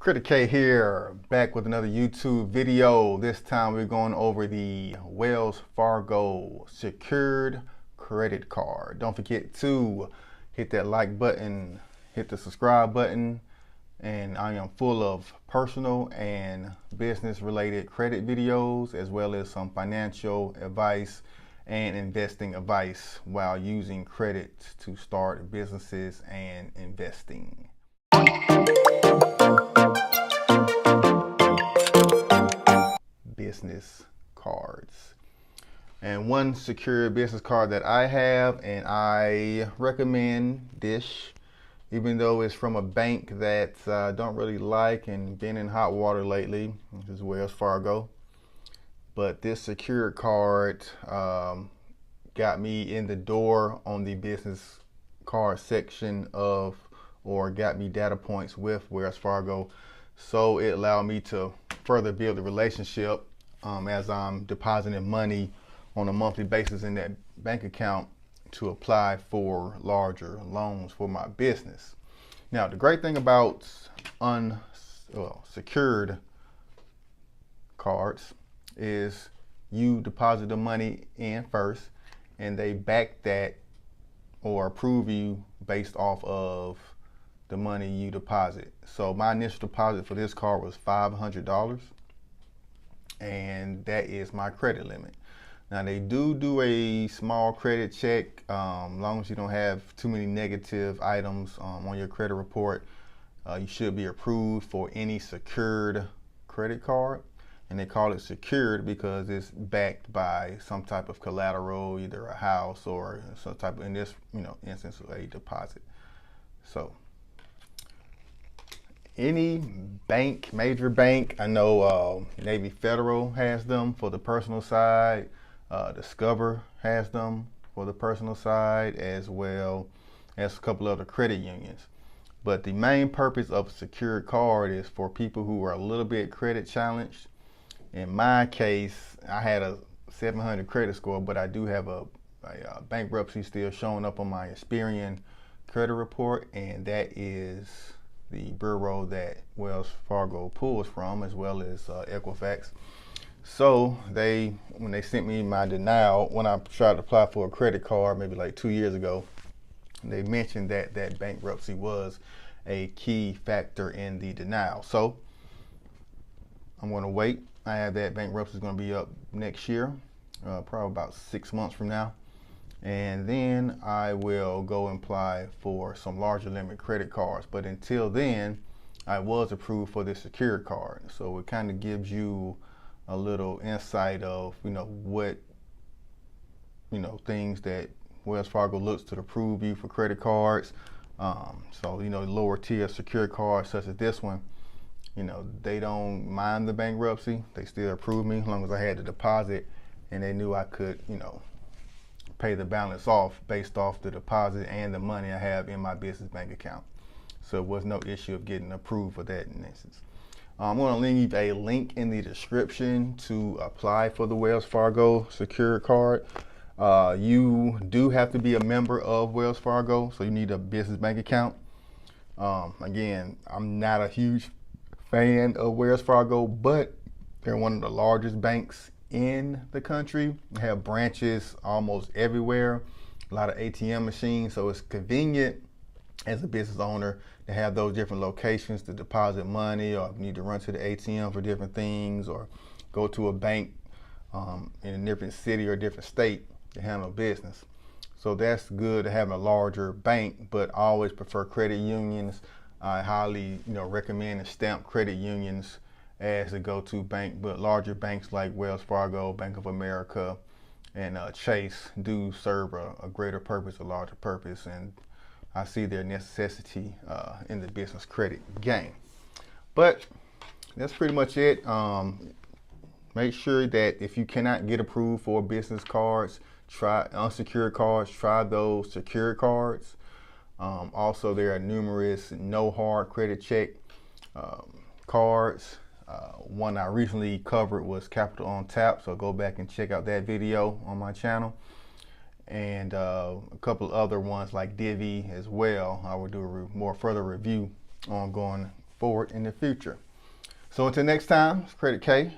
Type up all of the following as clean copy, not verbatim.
Critic K here, back with another YouTube video. This time we're going over the Wells Fargo secured credit card. Don't forget to hit that like button, hit the subscribe button, and I am full of personal and business related credit videos, as well as some financial advice and investing advice while using credit to start businesses and investing. Business cards. And one secure business card that I have, and I recommend this, even though it's from a bank that I don't really like and been in hot water lately, which is Wells Fargo. But this secured card got me in the door on the business card section of, or got me data points with Wells Fargo. So it allowed me to further build the relationship as I'm depositing money on a monthly basis in that bank account to apply for larger loans for my business. Now, the great thing about secured cards is you deposit the money in first, and they back that or approve you based off of the money you deposit. So my initial deposit for this card was $500, and that is my credit limit. Now they do a small credit check, as long as you don't have too many negative items on your credit report. You should be approved for any secured credit card, and they call it secured because it's backed by some type of collateral, either a house or some type of, in this instance, a deposit. So any bank, major bank, I know Navy Federal has them for the personal side. Discover has them for the personal side, as well as a couple other credit unions. But the main purpose of a secured card is for people who are a little bit credit challenged. In my case, I had a 700 credit score, but I do have a bankruptcy still showing up on my Experian credit report, and that is the bureau that Wells Fargo pulls from, as well as Equifax. So when they sent me my denial, when I tried to apply for a credit card maybe like 2 years ago, they mentioned that bankruptcy was a key factor in the denial. So I'm going to wait. I have that bankruptcy is going to be up next year, probably about 6 months from now. And then I will go and apply for some larger limit credit cards. But until then, I was approved for this secured card. So it kind of gives you a little insight of, what, things that Wells Fargo looks to approve you for credit cards. So, lower tier secured cards such as this one, they don't mind the bankruptcy. They still approve me as long as I had the deposit and they knew I could, pay the balance off based off the deposit and the money I have in my business bank account. So it was no issue of getting approved for that in instance. I'm going to leave a link in the description to apply for the Wells Fargo secured card. You do have to be a member of Wells Fargo, so you need a business bank account. Again, I'm not a huge fan of Wells Fargo, but they're one of the largest banks in the country. They have branches almost everywhere, a lot of ATM machines, so it's convenient as a business owner to have those different locations to deposit money, or need to run to the ATM for different things, or go to a bank in a different city or different state to handle business. So that's good to have a larger bank, but I always prefer credit unions. I highly recommend and stamp credit unions as a go-to bank, but larger banks like Wells Fargo, Bank of America, and Chase do serve a greater purpose, a larger purpose, and I see their necessity in the business credit game. But that's pretty much it. Make sure that if you cannot get approved for business cards, try unsecured cards, try those secured cards. Also, there are numerous no hard credit check cards. One I recently covered was Capital on Tap, so go back and check out that video on my channel. And a couple other ones like Divvy as well. I will do a more further review on going forward in the future. So until next time, it's Credit K.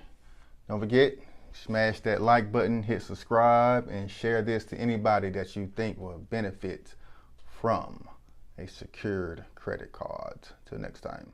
Don't forget, smash that like button, hit subscribe, and share this to anybody that you think will benefit from a secured credit card. Till next time.